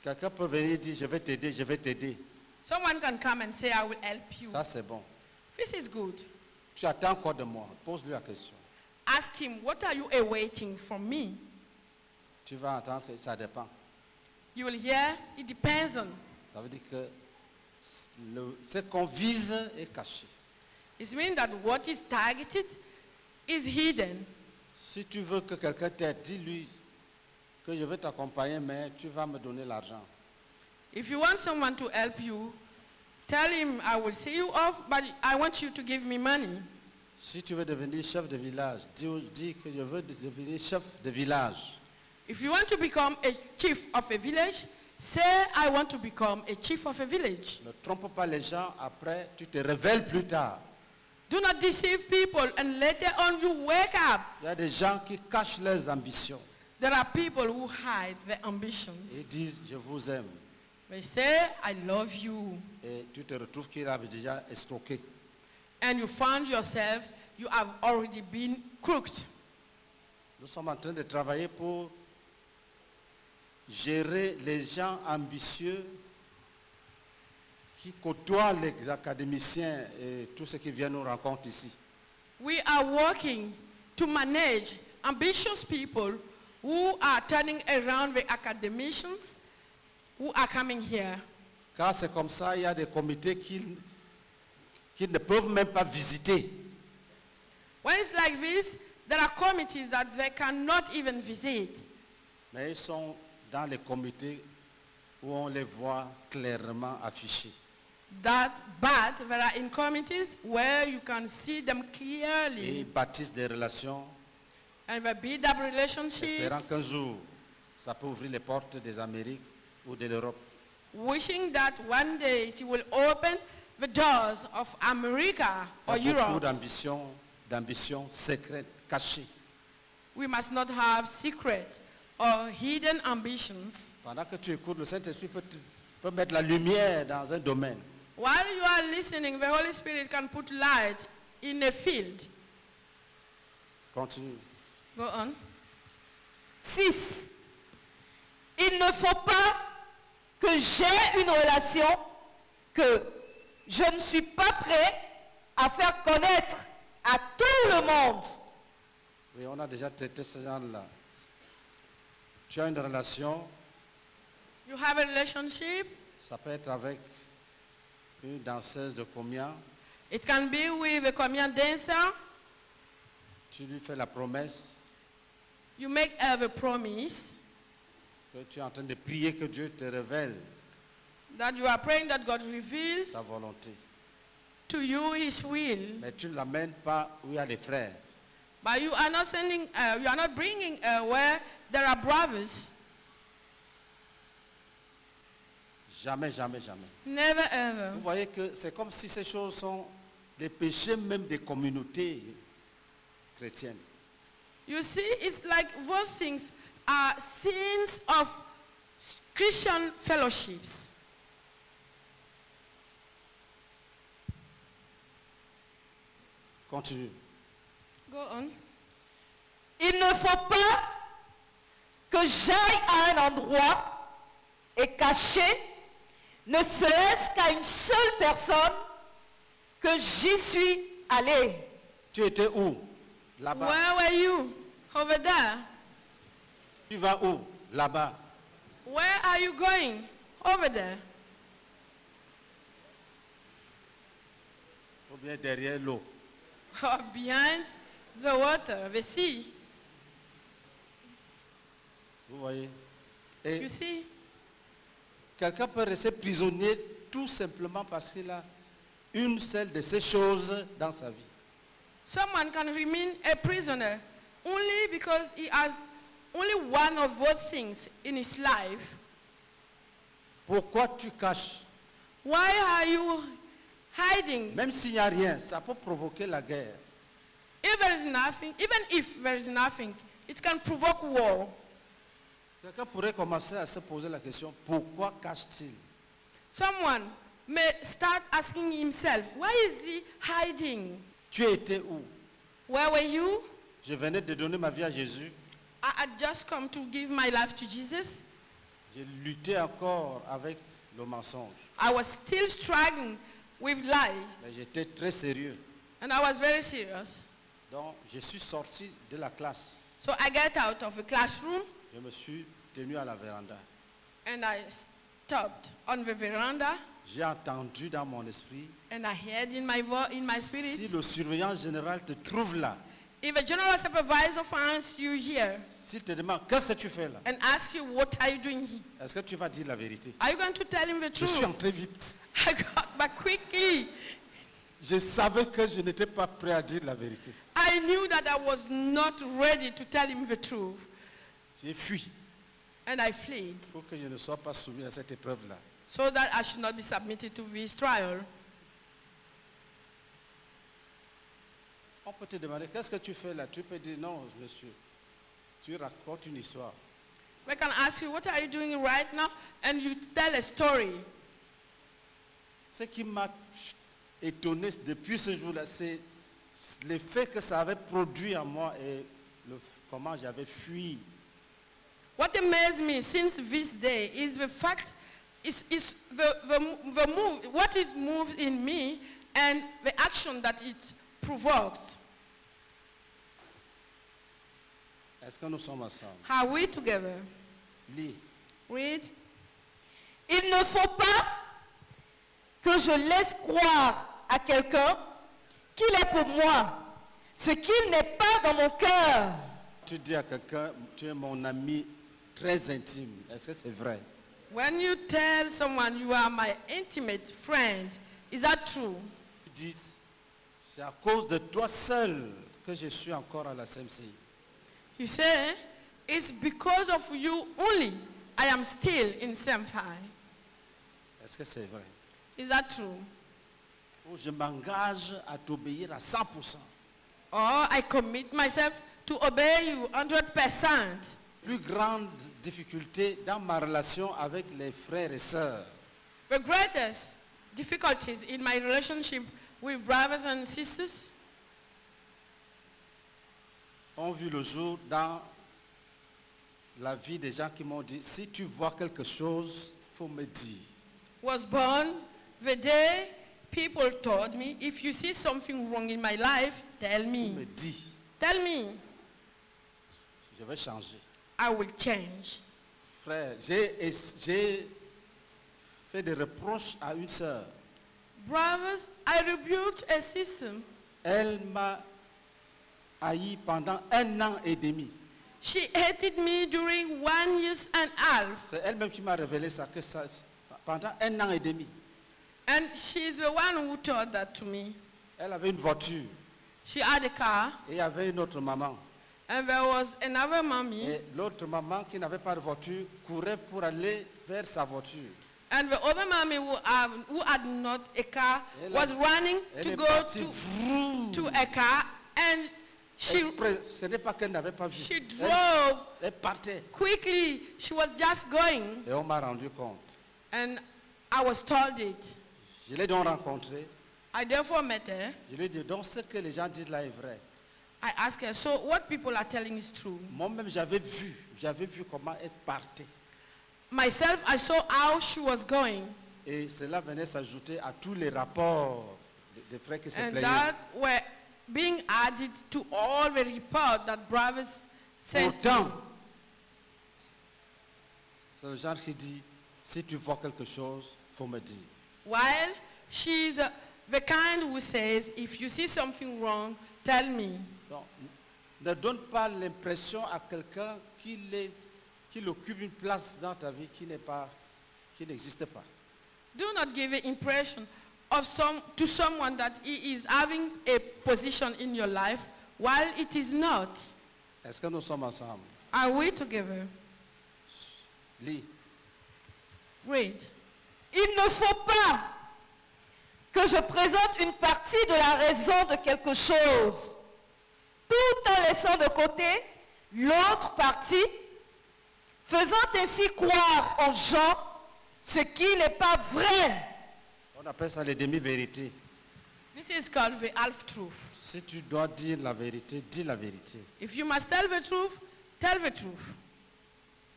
Quelqu'un peut venir et dire, je vais t'aider, je vais t'aider. Someone can come and say, I will help you. Ça, c'est bon. This is good. Tu attends quoi de moi? Pose-lui la question. Ask him, what are you awaiting from me? Tu vas entendre que ça dépend. You will hear, it depends on. Ça veut dire que ce qu'on vise est caché. It means that what is targeted is hidden. Si tu veux que quelqu'un t'aide, dis-lui que je vais t'accompagner, mais tu vas me donner l'argent. If you want someone to help you, tell him, I will see you off, but I want you to give me money. Si tu veux devenir chef de village, dis que je veux devenir chef de village. If you want to become a chief of a village, say, I want to become a chief of a village. Ne trompe pas les gens, après tu te révèles plus tard. Do not deceive people, and later on you wake up. Il y a des gens qui cachent leurs ambitions There are people who hide their ambitions. et disent je vous aime. They say, I love you. Et tu te retrouves qu'il a déjà escroqué. And you found yourself, you have already been crooked. Nous sommes en train de travailler pour gérer les gens ambitieux qui côtoient les académiciens et tous ceux qui viennent nous rencontrer ici. We are working to manage ambitious people who are turning around the academicians who are coming here. Car c'est comme ça, il y a des comités qui ne peuvent même pas visiter. When it's like this, there are committees that they cannot even visit. Mais ils sont dans les comités où on les voit clairement affichés. But there are in committees where you can see them Et clearly. ils bâtissent des relations, And they build up relationships, espérant qu'un jour, ça peut ouvrir les portes des Amériques ou de l'Europe. wishing that one day it will open the doors of America or Il y a beaucoup Europe. d'ambitions secrètes, cachées. We must not have secret or hidden ambitions. Pendant que tu écoutes, le Saint-Esprit peut mettre la lumière dans un domaine. While you are listening, the Holy Spirit can put light in a field. Continue. Go on. 6. Il ne faut pas que j'ai une relation que je ne suis pas prêt à faire connaître à tout le monde. Oui, on a déjà traité ce genre-là. Tu as une relation, You have a relationship. ça peut être avec une danseuse de combien. It can be with a Komian dancer. Tu lui fais la promesse You make a promise que tu es en train de prier que Dieu te révèle that you are praying that God reveals sa volonté. to you His will. Mais tu ne l'amènes pas où il y a des frères. But you are not sending, you are not bringing where there are brothers. Jamais, jamais, jamais. Never ever. Vous voyez que c'est comme si ces choses sont des péchés même des communautés chrétiennes. You see, it's like those things are sins of Christian fellowships. Continue. Go on. Il ne faut pas que j'aille à un endroit et cacher, ne serait-ce qu'à une seule personne, que j'y suis allé. Tu étais où? Là-bas. Where were you? Over there. Tu vas où? Là-bas. Where are you going? Over there. Ou bien derrière l'eau. Or behind the water, the sea. Vous voyez? Et You see? quelqu'un peut rester prisonnier tout simplement parce qu'il a une seule de ces choses dans sa vie. Someone can remain a prisoner only because he has only one of those things in his life. Pourquoi tu caches? Why are you hiding? Même s'il n'y a rien, ça peut provoquer la guerre. If there is nothing, even if there is nothing, it can provoke war. Quelqu'un pourrait commencer à se poser la question, pourquoi cache-t-il? Someone may start asking himself, why is he hiding? Tu étais où? Where were you? Je venais de donner ma vie à Jésus. I had just come to give my life to Jesus. J'ai lutté encore avec le mensonge. I was still struggling with lies, Mais j'étais très sérieux. and I was very serious. Donc, je suis sorti de la classe. So I got out of the classroom, Je me suis tenu à la véranda. and I stopped on the veranda, J'ai entendu dans mon esprit, and I heard in my si spirit, le surveillant général te trouve là, If a general supervisor finds you here s'il te demande qu'est-ce que tu fais là, and asks you, what are you doing here? est-ce que tu vas dire la vérité? Are you going to tell him the Je suis truth? entré vite. I got back quickly. Je savais que je n'étais pas prêt à dire la vérité. I knew that I was not ready to tell him the truth. J'ai fui And I fled pour que je ne sois pas soumis à cette épreuve-là. so that I should not be submitted to this trial. On peut te demander, qu'est-ce que tu fais là? Tu peux dire, non, monsieur, tu racontes une histoire. We can ask you, what are you doing right now? And you tell a story. Ce qui m'a étonné depuis ce jour-là, c'est le fait que ça avait produit en moi et comment j'avais fui. What amazed me since this day is the fact, is the move, what is moved in me and the action that it provokes. Est-ce que nous sommes ensemble? Are we together? Lis. Read. Il ne faut pas que je laisse croire à quelqu'un qu'il est pour moi ce qu'il n'est pas dans mon cœur. Tu dis à quelqu'un, tu es mon ami très intime. Est-ce que c'est vrai? When you tell someone you are my intimate friend, is that true? Tu dis, c'est à cause de toi seul que je suis encore à la CMCI. You say, it's because of you only I am still in Semphai. Est-ce que c'est vrai? Is that true? Ou je m'engage à t'obéir à 100%. Or I commit myself to obey you 100%. Plus grande difficulté dans ma relation avec les frères et sœurs, The greatest difficulties in my relationship with brothers and sisters ont vu le jour dans la vie des gens qui m'ont dit, si tu vois quelque chose, il faut me dire. was born the day people told me, if you see something wrong in my life, tell Tu me. me dis, Tell me. je vais changer. I will change. Frère, j'ai fait des reproches à une sœur. Brothers, I rebuked a sister. Elle m'a haï pendant 1 an et demi. She hated me during 1 year and a half. C'est elle-même qui m'a révélé ça, pendant 1 an et demi. And she's the one who told that to me. Elle avait une voiture She had a car, et il y avait une autre maman. and there was another mommy, Et l'autre maman qui n'avait pas de voiture courait pour aller vers sa voiture. and the other mommy who had not a car Elle was running Elle to est go partie, vroom. to a car, and she Ce n'est pas qu'elle n'avait pas vu. she drove Elle partait. quickly. She was just going, Et on m'a rendu compte. and I was told it. Je l'ai donc rencontrée. I therefore met her. Je lui ai dit, donc ce que les gens disent là est vrai. I asked her, so what people are telling is true. Moi-même, j'avais vu comment elle partait. Myself, I saw how she was going, Et cela venait s'ajouter à tous les rapports des frères qui se and plaignaient. that were being added to all the report that brothers sent Pourtant, me. c'est le genre qui dit, si tu vois quelque chose, il faut me dire. While she's the kind who says, if you see something wrong, tell me. Donc, ne donne pas l'impression à quelqu'un qu'il occupe une place dans ta vie qui n'existe pas. Do not give an impression of to someone that he is having a position in your life while it is not. Est-ce que nous sommes ensemble? Are we together? Lis. Read. Il ne faut pas que je présente une partie de la raison de quelque chose, tout en laissant de côté l'autre partie, faisant ainsi croire aux gens ce qui n'est pas vrai. On appelle ça les demi-vérités. This is called the half-truth. Si tu dois dire la vérité, dis la vérité. If you must tell the truth, tell the truth.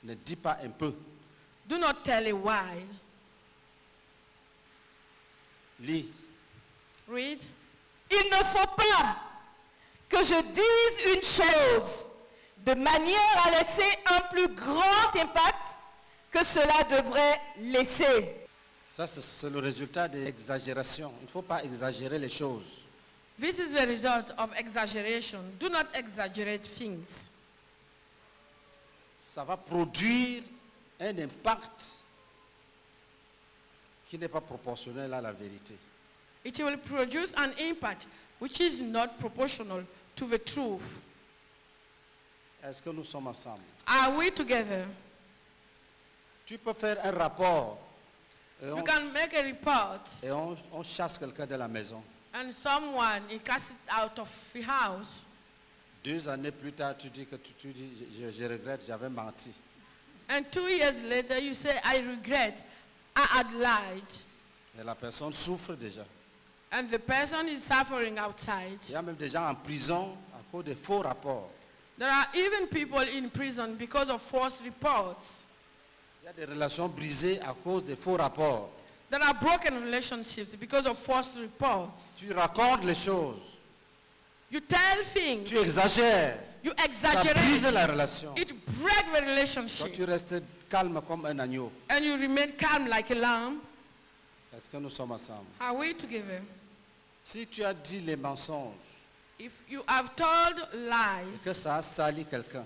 Ne dis pas un peu. Do not tell a while. Lis. Read. Il ne faut pas que je dise une chose de manière à laisser un plus grand impact que cela devrait laisser. Ça, c'est le résultat de l'exagération. Il ne faut pas exagérer les choses. This is the result of exaggeration. Do not exaggerate things. Ça va produire un impact qui n'est pas proportionnel à la vérité. It will produce an impact which is not proportional to the truth. Est-ce que nous sommes ensemble? Are we together? Tu peux faire un rapport et You can make a report on chasse quelqu'un de la maison. and someone is cast out of the house. 2 années plus tard, tu dis que tu dis, je regrette, j'avais menti. And 2 years later you say, I regret, I had lied. Et la personne souffre déjà. And the person is suffering outside. Il y a même des gens en prison à cause de faux rapports. There are even people in prison because of false reports. Il y a des relations brisées à cause de faux rapports. There are broken relationships because of false reports. Tu racontes les choses. You tell things. Tu exagères. You Ça brise exaggerate. la relation. It breaks the Toi, relationship. tu restes calme comme un agneau. And you remain calm like a lamb. Est-ce que nous sommes ensemble? Are we together? Si tu as dit les mensonges If you have told et que lies ça a sali quelqu'un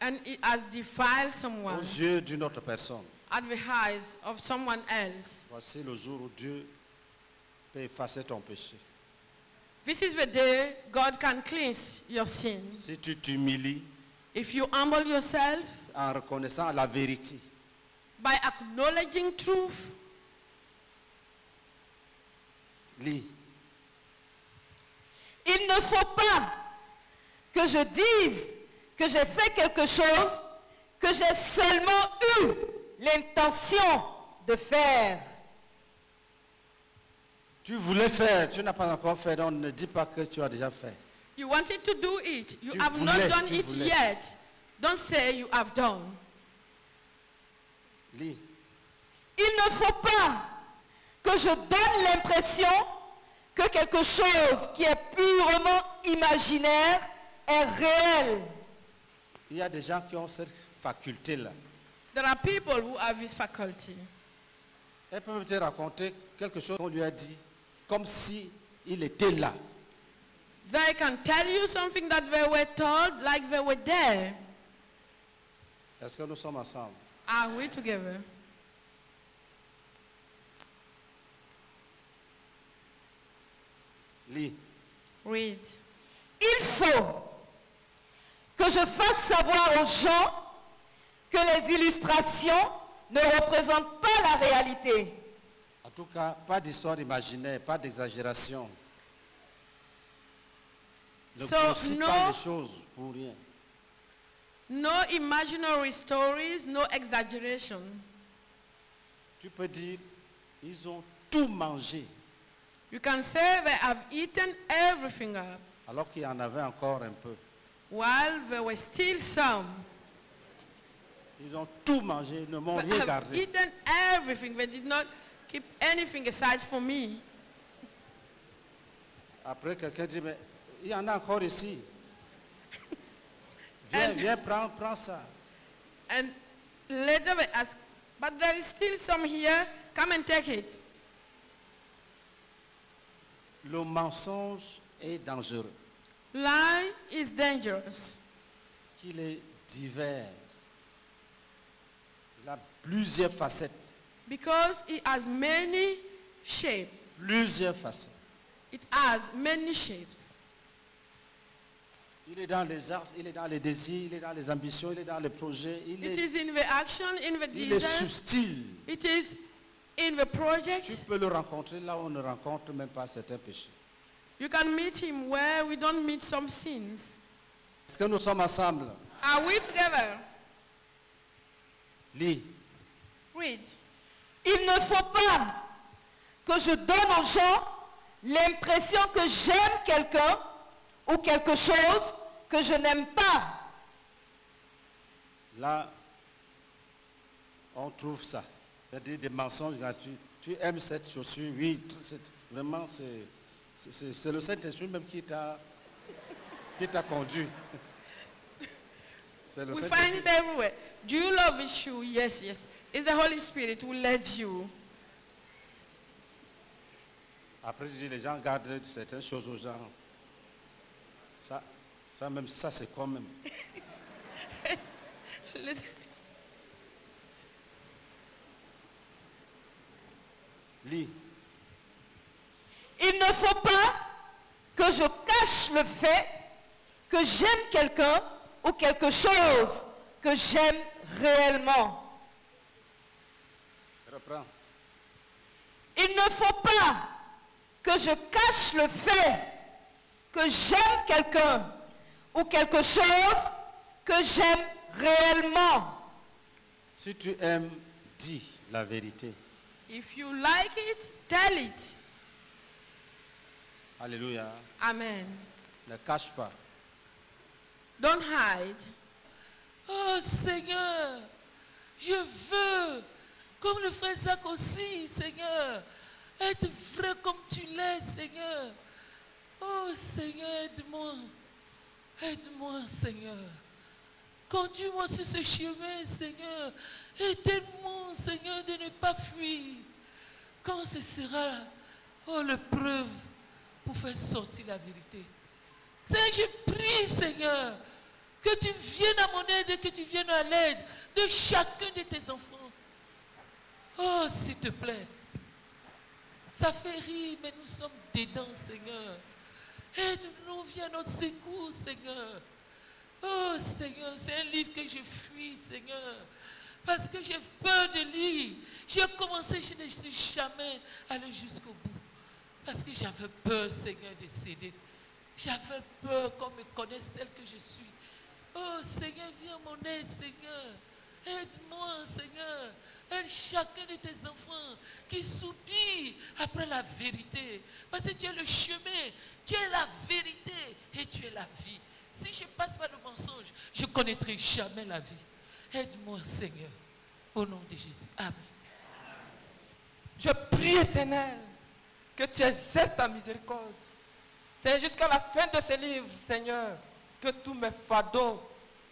and it has defiled aux someone yeux d'une autre personne, at the eyes of someone else, voici le jour où Dieu peut effacer ton péché. this is the day God can cleanse your sins. Si tu t'humilies If you humble yourself en reconnaissant la vérité, by acknowledging truth, lis. Il ne faut pas que je dise que j'ai fait quelque chose que j'ai seulement eu l'intention de faire. Tu voulais faire, tu n'as pas encore fait, donc ne dis pas que tu as déjà fait. you wanted to do it. You Tu have voulais, not done tu it voulais. yet. Don't say you have done. Lis. Il ne faut pas que je donne l'impression que quelque chose qui est purement imaginaire est réel. Il y a des gens qui ont cette faculté-là. There are people who have this faculty. Elles peuvent te raconter quelque chose qu'on lui a dit, comme si il était là. They can tell you something that they were told like they were there. Est-ce que nous sommes ensemble? Are we together? Lis. Read. Il faut que je fasse savoir aux gens que les illustrations ne représentent pas la réalité. En tout cas, pas d'histoire imaginaire, pas d'exagération. Ne So, grossis no- pas les choses pour rien. No imaginary stories, no exaggeration. Tu peux dire, ils ont tout mangé, You can say they have eaten everything up alors qu'il y en avait encore un peu. while there were still some. Ils ont tout mangé, ils ne m'ont They rien have gardé. eaten everything. They did not keep anything aside for me. Après, quelqu'un dit, mais il y en a encore ici. Viens, viens, prends ça. And later they ask, but there is still some here. Come and take it. Le mensonge est dangereux. Lie is dangerous Parce qu'il est divers. Il a plusieurs facettes. because it has many shapes. Plusieurs facettes. It has many shapes. Il est dans les arts, il est dans les désirs, il est dans les ambitions, il est dans les projets. It is in the action, in the Il est desire. subtil. It is in the Tu project. peux le rencontrer là où on ne rencontre même pas certains péchés. You can meet him where we don't meet some sins. Est-ce que nous sommes ensemble? Are we together? Lis. Read. Il ne faut pas que je donne aux gens l'impression que j'aime quelqu'un ou quelque chose que je n'aime pas. Là, on trouve ça. C'est-à-dire des mensonges gratuits. Tu aimes cette chaussure, oui, vraiment, c'est le Saint-Esprit même qui t'a conduit. C'est le We find Saint-Esprit. it everywhere. Do you love his shoe? Yes, yes. It's the Holy Spirit who led you. Après, je dis, les gens gardent certaines choses aux gens. Ça même, ça c'est quand même. Lis. Il ne faut pas que je cache le fait que j'aime quelqu'un ou quelque chose que j'aime réellement. Reprends. Il ne faut pas que je cache le fait que j'aime quelqu'un ou quelque chose que j'aime réellement. Si tu aimes, dis la vérité. If you like it, tell it. Alléluia. Amen. Ne cache pas. Don't hide. Oh Seigneur, je veux, comme le frère Zach aussi, Seigneur, être vrai comme tu l'es, Seigneur. Oh Seigneur, aide-moi. Aide-moi, Seigneur. Conduis-moi sur ce chemin, Seigneur. Aide-moi, Seigneur, de ne pas fuir. Quand ce sera, oh, l'épreuve pour faire sortir la vérité. Seigneur, je prie, Seigneur, que tu viennes à mon aide et que tu viennes à l'aide de chacun de tes enfants. Oh, s'il te plaît. Ça fait rire, mais nous sommes dedans, Seigneur. Aide-nous, viens à notre secours, Seigneur. Oh, Seigneur, c'est un livre que je fuis, Seigneur. Parce que j'ai peur de lire. J'ai commencé, je ne suis jamais allé jusqu'au bout. Parce que j'avais peur, Seigneur, de céder. J'avais peur qu'on me connaisse tel que je suis. Oh, Seigneur, viens à mon aide, Seigneur. Aide-moi, Seigneur. Aide chacun de tes enfants qui soupirent après la vérité. Parce que tu es le chemin, tu es la vérité et tu es la vie. Si je passe par le mensonge, je ne connaîtrai jamais la vie. Aide-moi, Seigneur, au nom de Jésus. Amen. Je prie, Éternel, que tu exerces ta miséricorde. C'est jusqu'à la fin de ce livre, Seigneur, que tous mes fardeaux,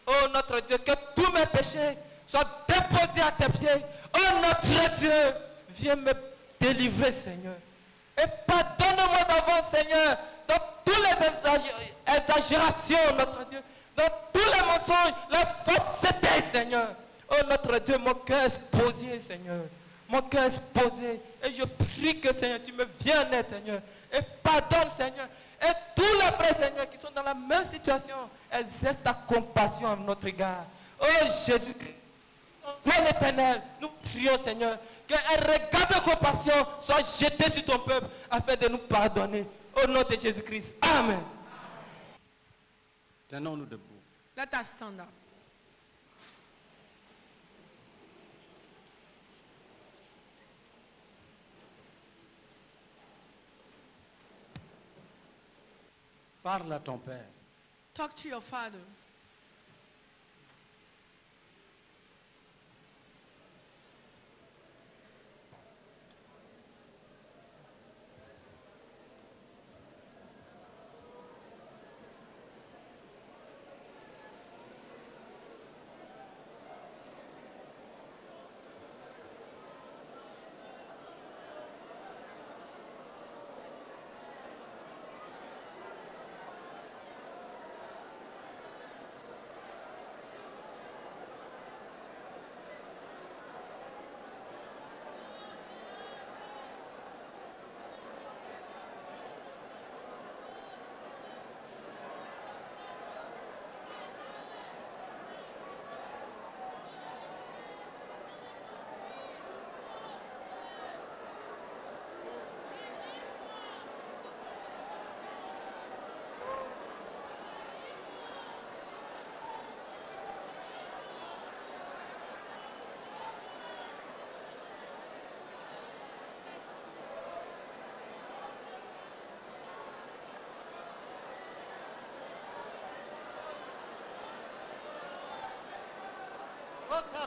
oh notre Dieu, que tous mes péchés soient déposés à tes pieds. Oh notre Dieu, viens me délivrer, Seigneur. Et pardonne-moi d'avance, Seigneur, dans toutes les exagérations, notre Dieu, dans tous les mensonges, la fausseté, Seigneur. Oh notre Dieu, mon cœur est posé, Seigneur. Mon cœur est posé. Et je prie que, Seigneur, tu me viennes en aide, Seigneur. Et pardonne, Seigneur. Et tous les frères, Seigneur, qui sont dans la même situation, exerce ta compassion à notre égard. Oh Jésus-Christ, Père éternel, nous prions, Seigneur, qu'un regard de compassion soit jeté sur ton peuple afin de nous pardonner. Au nom de Jésus-Christ. Amen. Tenons-nous debout. Let us stand up. Parle à ton Père. Talk to your father.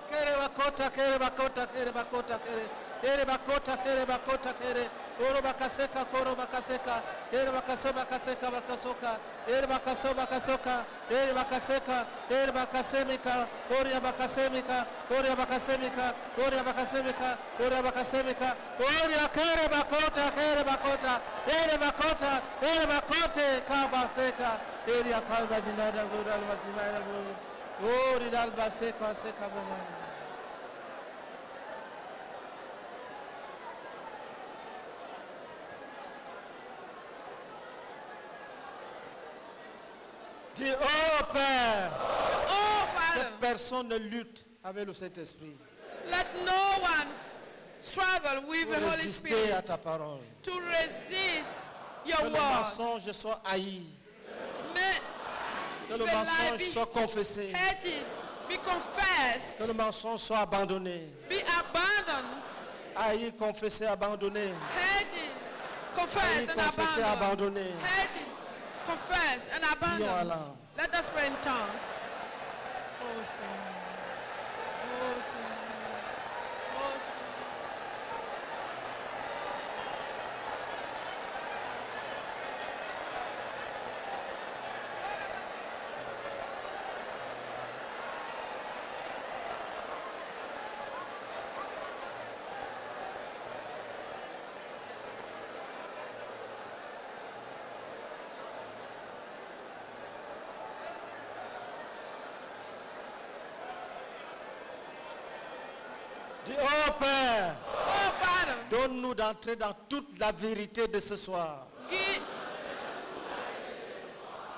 Kere bakota kere bakota kere bakota kere kere bakota kere bakota kere oro bakaseka koro bakaseka kere bakasoba kaseka bakasoka kere bakasoba kasoka kere bakaseka kere bakasemika oria bakasemika oria bakasemika oria bakasemika oria bakasemika oria kere bakota kere bakota kere bakota kere bakote kabaseka Eria kalba zinada glodal masinada glodal. Oh, ridal base kwase kabana. Dis, oh Père, Oh, Father, que personne ne lutte avec le Saint-Esprit let no one struggle with pour the Holy résister à Spirit ta parole. to resist Que your le word. mensonge soit haï. May Que le the lie mensonge be soit confessé. hated, be confessed, Que le mensonge soit abandonné. be abandoned, Haï, confessé, abandonné. hated, Haï, confessed and confessé, abandoned. abandonné. Hated, confessed and Prions abandoned. alors. Let us pray in tongues. Oh, Seigneur. Oh, Seigneur. Oh, Seigneur. Dis, oh Père, Oh, Father, donne-nous d'entrer dans toute la vérité de ce soir. give,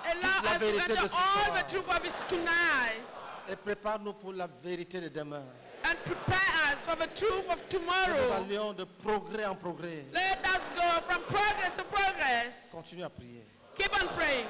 allow la us to vérité enter de ce all soir. the truth of it tonight Et prépare-nous pour la vérité de demain. and prepare us for the truth of Que nous tomorrow. allions de progrès en progrès. Let us go from progress to progress. Continue à prier. Keep on praying.